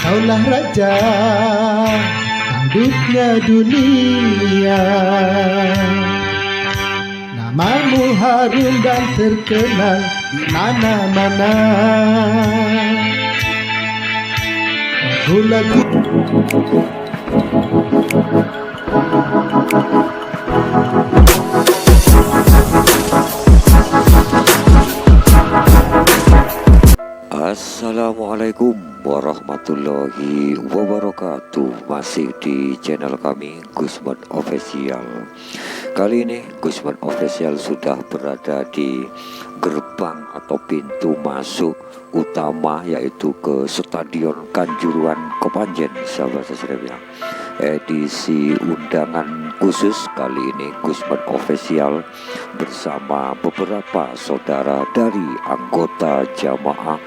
Kaulah raja tanduknya dunia. Namamu harum dan terkenal di mana-mana. Lagu-lagu Assalamualaikum warahmatullahi wabarakatuh. Masih di channel kami Gusman Official. Kali ini Gusman Official sudah berada di gerbang atau pintu masuk utama, yaitu ke Stadion Kanjuruhan Kepanjen, sahabat sekalian. Edisi undangan khusus kali ini Gusman Official bersama beberapa saudara dari anggota jamaah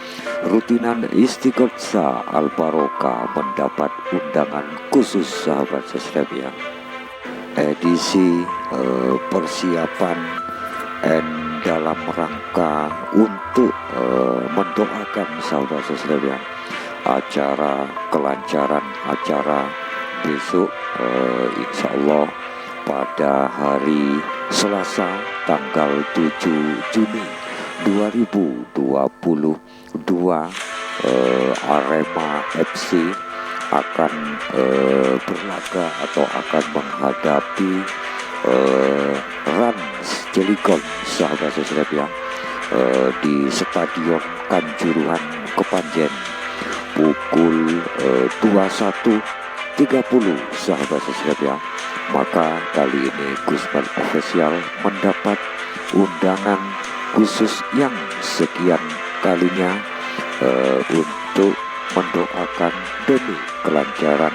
rutinan Istiqomah Al Barokah mendapat undangan khusus, sahabat sekalian. Edisi persiapan dalam rangka untuk mendoakan sahabat sekalian acara kelancaran acara besok, insya Allah pada hari Selasa tanggal 7 Juni 2022 Arema FC akan berlaga atau akan menghadapi Rans Cilegon, sahabat sekalian, di Stadion Kanjuruhan Kepanjen pukul 21.30, sahabat sekalian. Maka kali ini Gusman Official mendapat undangan khusus yang sekian kalinya untuk mendoakan demi kelancaran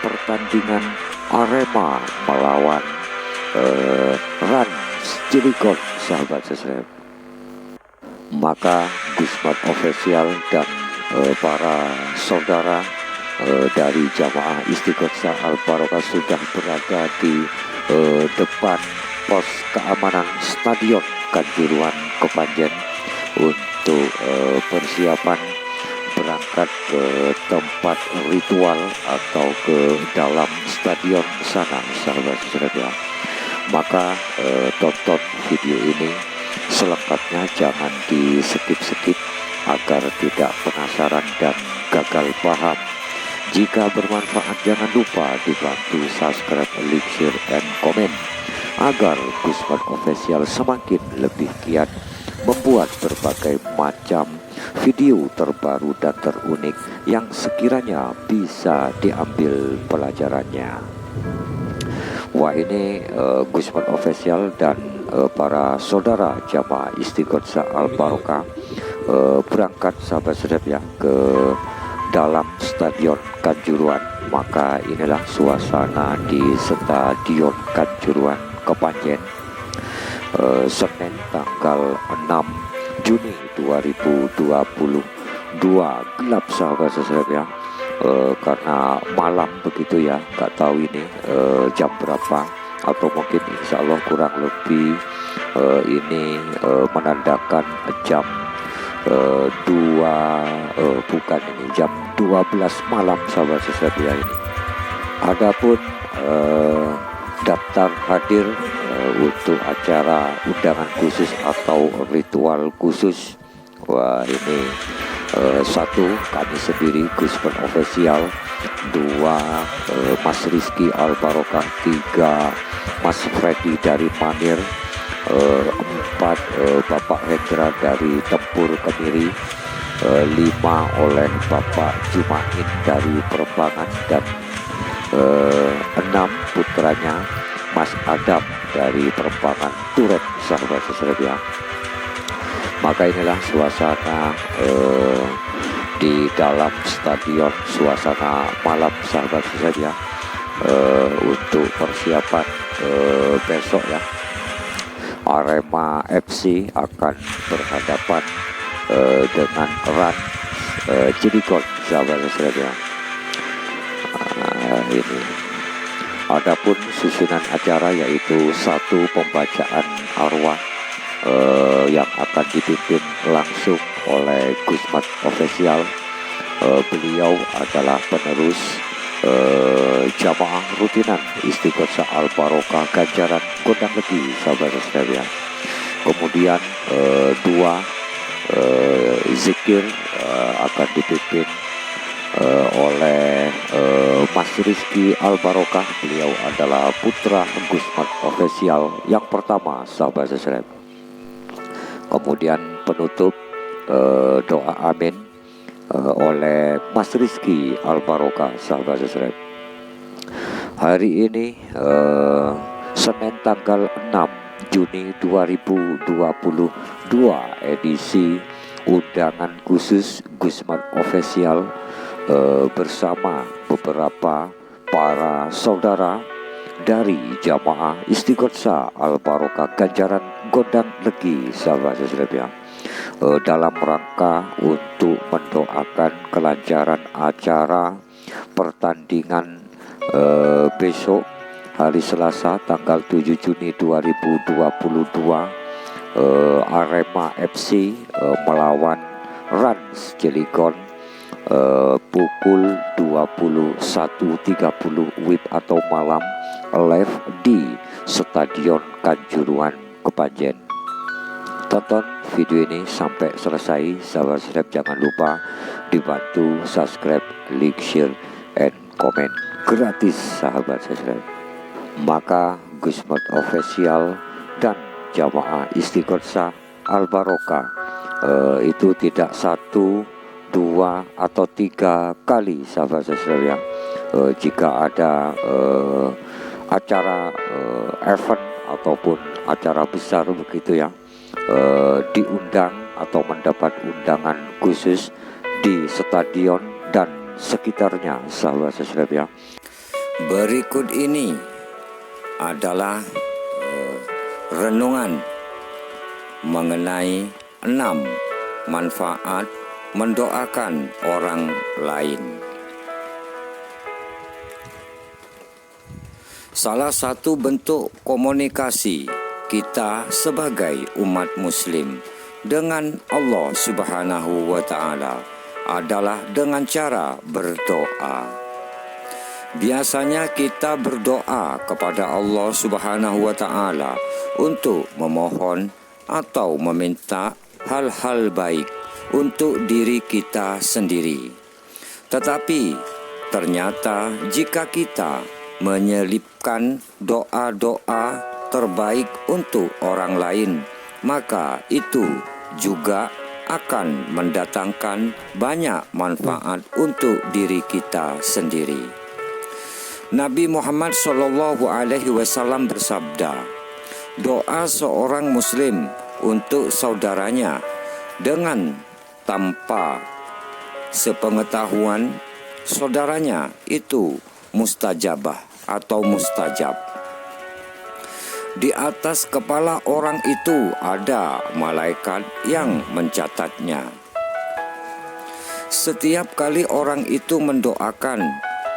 pertandingan Arema melawan Rans Cilegon, sahabat sekalian. Maka Gusman Official dan para saudara dari jamaah Istiqomah Al Barokah sudah berada di depan pos keamanan Stadion Kanjuruhan Kepanjen untuk persiapan berangkat ke tempat ritual atau ke dalam stadion sana, sahabat sekalian. Maka tonton video ini selengkapnya, jangan di skip agar tidak penasaran dan gagal paham. Jika bermanfaat jangan lupa dibantu subscribe, like, share, dan komen agar Gusman Official semakin lebih giat membuat berbagai macam video terbaru dan terunik yang sekiranya bisa diambil pelajarannya. Wah, ini Gusman Official dan para saudara jamaah Istiqomah Al Barokah berangkat, sahabat sekalian, ke dalam Stadion Kanjuruhan. Maka inilah suasana di Stadion Kanjuruhan Kepanjen Senin tanggal 6 Juni 2022. Gelap, sahabat sekalian, karena malam begitu ya, nggak tahu ini jam berapa, atau mungkin insya Allah kurang lebih ini menandakan jam jam 12 malam, sahabat sekalian ini. Adapun daftar hadir untuk acara undangan khusus atau ritual khusus, wah ini 1 kami sendiri Gusman Official, 2 Mas Rizky Al Barokah, 3 Mas Freddy dari Manir, 4 Bapak Hendra dari Tempur Kemiri, 5 oleh Bapak Jumain dari Perembangan, dan 6 putranya Mas Adam dari Perembangan Turet, sahabat sekalian. Maka inilah suasana di dalam stadion, suasana malam, sahabat sekalian, untuk persiapan besok ya. Arema FC akan berhadapan dengan Rans Cilegon, sahabat sekalian. Ini adapun susunan acara yaitu 1 pembacaan arwah yang akan dipimpin langsung oleh Gusman Official. Beliau adalah penerus jamaah rutinan Istighosa Al Barokah Ganjaran Gondang Legi, sahabat sekalian. Kemudian dua zikir akan dipimpin oleh Mas Rizky Al Barokah. Beliau adalah putra Gusmat Official yang pertama, sahabat sekalian. Kemudian penutup doa amin oleh Mas Rizky Al Barokah, sahabat sekalian. Hari ini Senin tanggal 6 Juni 2022, edisi undangan khusus Gusmat Official bersama beberapa para saudara dari jamaah Istighosa Al Barokah Ganjaran Gondang Legi, sahabat sekalian, dalam rangka untuk mendoakan kelancaran acara pertandingan besok hari Selasa tanggal 7 Juni 2022, Arema FC melawan Rans Cilegon pukul 21.30 WIB atau malam, live di Stadion Kanjuruhan Kepanjen. Tonton video ini sampai selesai, sahabat sedap. Jangan lupa dibantu subscribe, like, share, and comment gratis, sahabat sedap. Maka Gusmat Official dan jamaah Istighosa Al Barokah itu tidak 1, 2, atau 3 kali, sahabat sekalian. Jika ada acara event ataupun acara besar begitu ya, diundang atau mendapat undangan khusus di stadion dan sekitarnya, sahabat sekalian. Berikut ini adalah renungan mengenai 6 manfaat mendoakan orang lain. Salah satu bentuk komunikasi kita sebagai umat muslim dengan Allah Subhanahu wa Ta'ala adalah dengan cara berdoa. Biasanya kita berdoa kepada Allah Subhanahu wa Ta'ala untuk memohon atau meminta hal-hal baik untuk diri kita sendiri. Tetapi ternyata jika kita menyelipkan doa-doa terbaik untuk orang lain, maka itu juga akan mendatangkan banyak manfaat untuk diri kita sendiri. Nabi Muhammad SAW bersabda, doa seorang muslim untuk saudaranya dengan tanpa sepengetahuan saudaranya itu mustajabah atau mustajab. Di atas kepala orang itu ada malaikat yang mencatatnya. Setiap kali orang itu mendoakan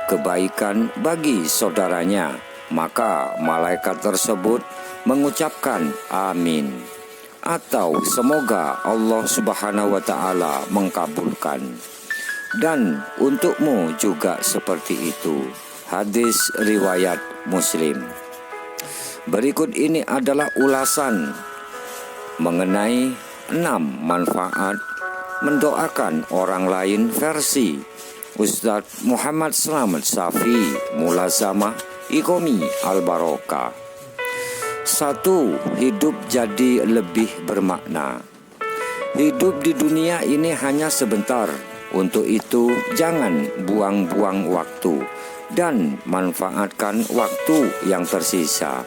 kebaikan bagi saudaranya, maka malaikat tersebut mengucapkan amin atau semoga Allah Subhanahu wa Ta'ala mengkabulkan. Dan untukmu juga seperti itu. Hadis riwayat Muslim. Berikut ini adalah ulasan mengenai 6 manfaat mendoakan orang lain versi Ustadz Muhammad Slamet Safi, Mulazamah Iqomi Al Barokah. 1. Hidup jadi lebih bermakna. Hidup di dunia ini hanya sebentar. Untuk itu jangan buang-buang waktu dan manfaatkan waktu yang tersisa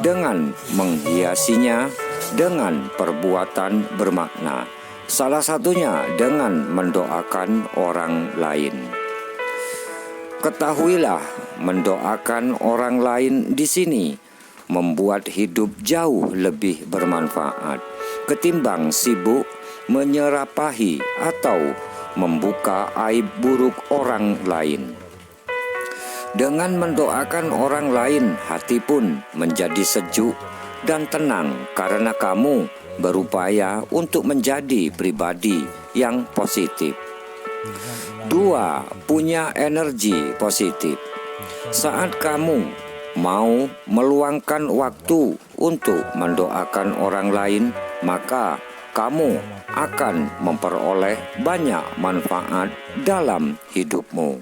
dengan menghiasinya dengan perbuatan bermakna. Salah satunya dengan mendoakan orang lain. Ketahuilah, mendoakan orang lain di sini membuat hidup jauh lebih bermanfaat ketimbang sibuk menyerapahi atau membuka aib buruk orang lain. Dengan mendoakan orang lain, hati pun menjadi sejuk dan tenang karena kamu berupaya untuk menjadi pribadi yang positif. Dua, punya energi positif. Saat kamu mau meluangkan waktu untuk mendoakan orang lain, maka kamu akan memperoleh banyak manfaat dalam hidupmu.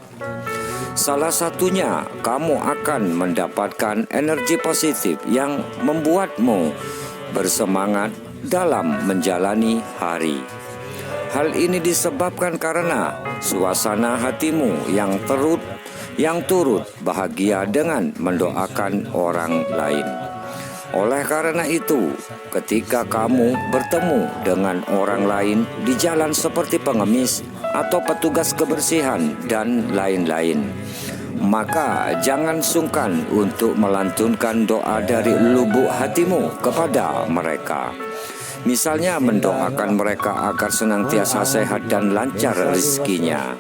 Salah satunya, kamu akan mendapatkan energi positif yang membuatmu bersemangat dalam menjalani hari. Hal ini disebabkan karena suasana hatimu yang turut bahagia dengan mendoakan orang lain. Oleh karena itu, ketika kamu bertemu dengan orang lain di jalan seperti pengemis atau petugas kebersihan dan lain-lain, maka jangan sungkan untuk melantunkan doa dari lubuk hatimu kepada mereka. Misalnya mendoakan mereka agar senantiasa sehat dan lancar rezekinya.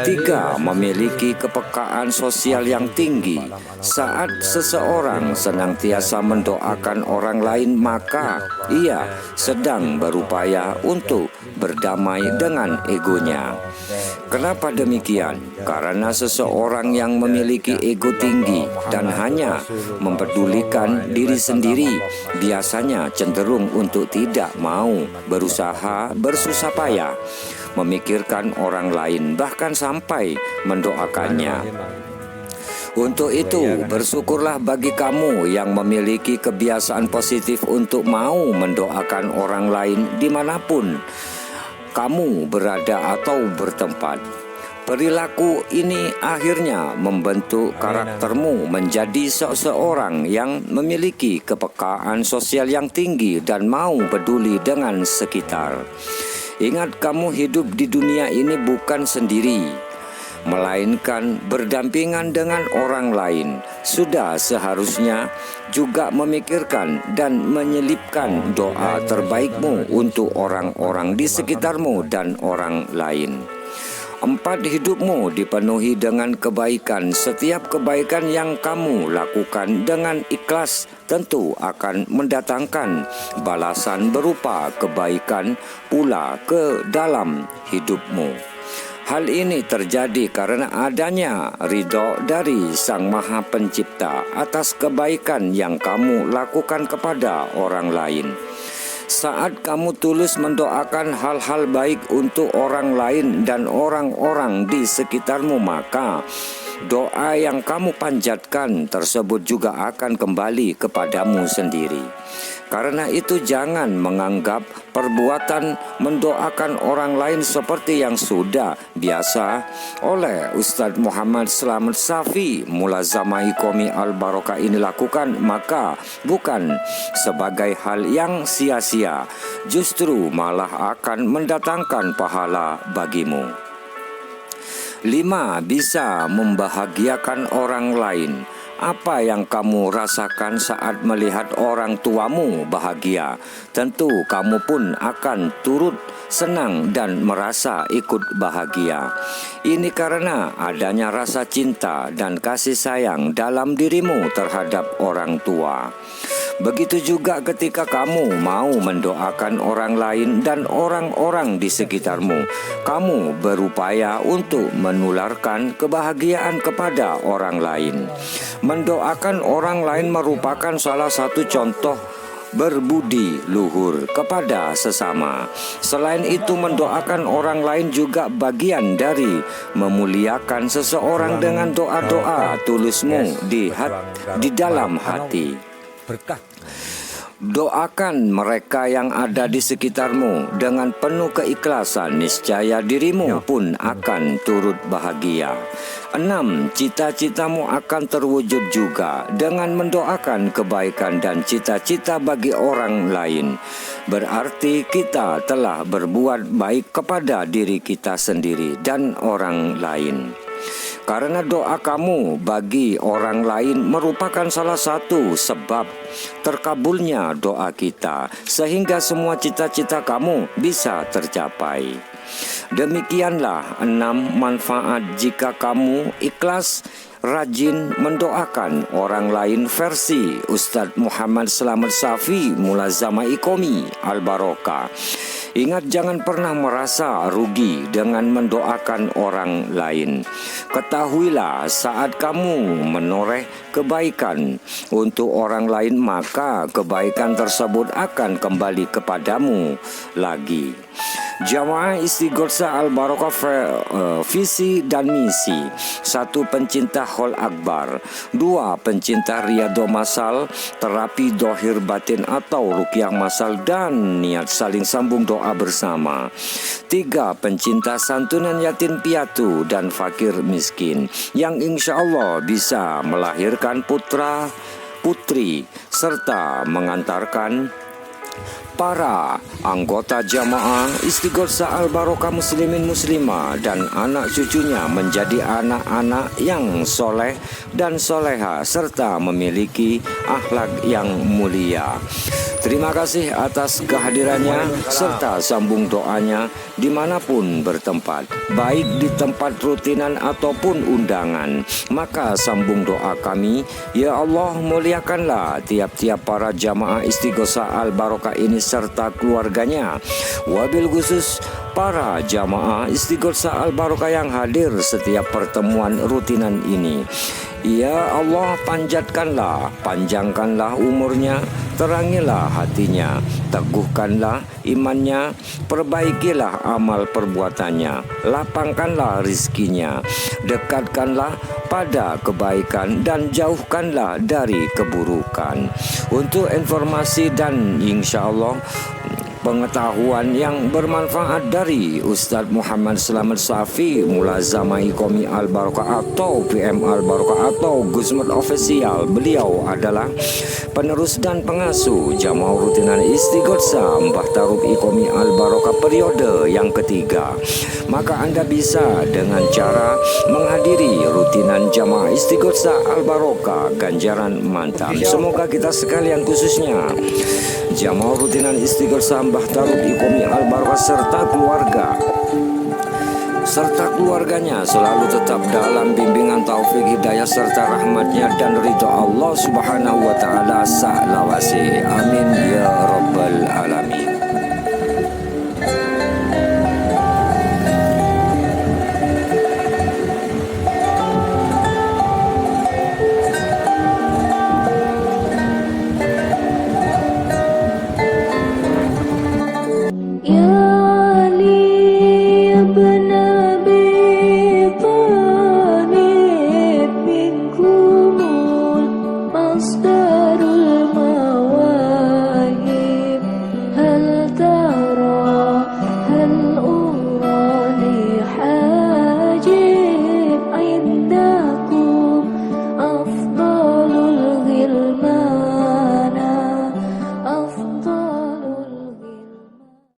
Tiga, memiliki kepekaan sosial yang tinggi. Saat seseorang senantiasa mendoakan orang lain, maka ia sedang berupaya untuk berdamai dengan egonya. Kenapa demikian? Karena seseorang yang memiliki ego tinggi dan hanya mempedulikan diri sendiri biasanya cenderung untuk tidak mau berusaha bersusah payah memikirkan orang lain, bahkan sampai mendoakannya. Untuk itu, bersyukurlah bagi kamu yang memiliki kebiasaan positif untuk mau mendoakan orang lain dimanapun kamu berada atau bertempat. Perilaku ini akhirnya membentuk karaktermu menjadi seseorang yang memiliki kepekaan sosial yang tinggi dan mau peduli dengan sekitar. Ingat, kamu hidup di dunia ini bukan sendiri, melainkan berdampingan dengan orang lain. Sudah seharusnya juga memikirkan dan menyelipkan doa terbaikmu untuk orang-orang di sekitarmu dan orang lain. 4. Hidupmu dipenuhi dengan kebaikan. Setiap kebaikan yang kamu lakukan dengan ikhlas tentu akan mendatangkan balasan berupa kebaikan pula ke dalam hidupmu. Hal ini terjadi karena adanya ridho dari Sang Maha Pencipta atas kebaikan yang kamu lakukan kepada orang lain. Saat kamu tulus mendoakan hal-hal baik untuk orang lain dan orang-orang di sekitarmu, maka doa yang kamu panjatkan tersebut juga akan kembali kepadamu sendiri. Karena itu jangan menganggap perbuatan mendoakan orang lain seperti yang sudah biasa oleh Ustadz Muhammad Slamet Safi Mulazamah Iqomi Al-Barokah ini lakukan, maka bukan sebagai hal yang sia-sia, justru malah akan mendatangkan pahala bagimu. 5. Bisa membahagiakan orang lain. Apa yang kamu rasakan saat melihat orang tuamu bahagia? Tentu kamu pun akan turut senang dan merasa ikut bahagia. Ini karena adanya rasa cinta dan kasih sayang dalam dirimu terhadap orang tua. Begitu juga ketika kamu mau mendoakan orang lain dan orang-orang di sekitarmu, kamu berupaya untuk menularkan kebahagiaan kepada orang lain. Mendoakan orang lain merupakan salah satu contoh berbudi luhur kepada sesama. Selain itu, mendoakan orang lain juga bagian dari memuliakan seseorang dengan doa-doa tulusmu di dalam hati. Doakan mereka yang ada di sekitarmu dengan penuh keikhlasan, niscaya dirimu pun akan turut bahagia. 6. Cita-citamu akan terwujud juga dengan mendoakan kebaikan dan cita-cita bagi orang lain. Berarti kita telah berbuat baik kepada diri kita sendiri dan orang lain. Karena doa kamu bagi orang lain merupakan salah satu sebab terkabulnya doa kita, sehingga semua cita-cita kamu bisa tercapai. Demikianlah 6 manfaat jika kamu ikhlas rajin mendoakan orang lain versi Ustadz Muhammad Slamet Safi Mulazama Iqomi Al-Barokah. Ingat, jangan pernah merasa rugi dengan mendoakan orang lain. Ketahuilah saat kamu menoreh kebaikan untuk orang lain, maka kebaikan tersebut akan kembali kepadamu lagi. Jamaah Istighosa Al-Barokah visi dan misi: 1. Pencinta Hol Akbar, 2. Pencinta Riyadho Masal, terapi dohir batin atau ruqyah masal dan niat saling sambung doa bersama. 3. Pencinta santunan yatim piatu dan fakir miskin yang insya Allah bisa melahirkan putra putri serta mengantarkan para anggota jamaah Istighosa Al-Barokah muslimin muslimah dan anak cucunya menjadi anak-anak yang soleh dan soleha serta memiliki akhlak yang mulia. Terima kasih atas kehadirannya serta sambung doanya dimanapun bertempat, baik di tempat rutinan ataupun undangan. Maka sambung doa kami, ya Allah, muliakanlah tiap-tiap para jamaah Istighosa Al-Barokah ini serta keluarganya, wabil khusus para jamaah Istighosa Al-Barokah yang hadir setiap pertemuan rutinan ini. Ya Allah, panjangkanlah umurnya, terangilah hatinya, teguhkanlah imannya, perbaikilah amal perbuatannya, lapangkanlah rizkinya, dekatkanlah pada kebaikan dan jauhkanlah dari keburukan. Untuk informasi dan insya Allah pengetahuan yang bermanfaat dari Ustadz Muhammad Slamet Safi Mulazama Iqomi Al-Barokah atau PM Al-Barokah atau Gusmut Official. Beliau adalah penerus dan pengasuh jamaah rutinan Istighosa Mbah Tarub Iqomi Al-Barokah periode yang ketiga. Maka Anda bisa dengan cara menghadiri rutinan jamaah Istighosa Al-Barokah ganjaran mantap. Semoga kita sekalian, khususnya jamaah rutinan Istighosa Mbah Tarub Iqomi Al-Barokah serta keluarganya selalu tetap dalam bimbingan taufik hidayah serta rahmatnya dan ridho Allah Subhanahu wa ta'ala sa'lawasi. Amin ya rabbal alamin.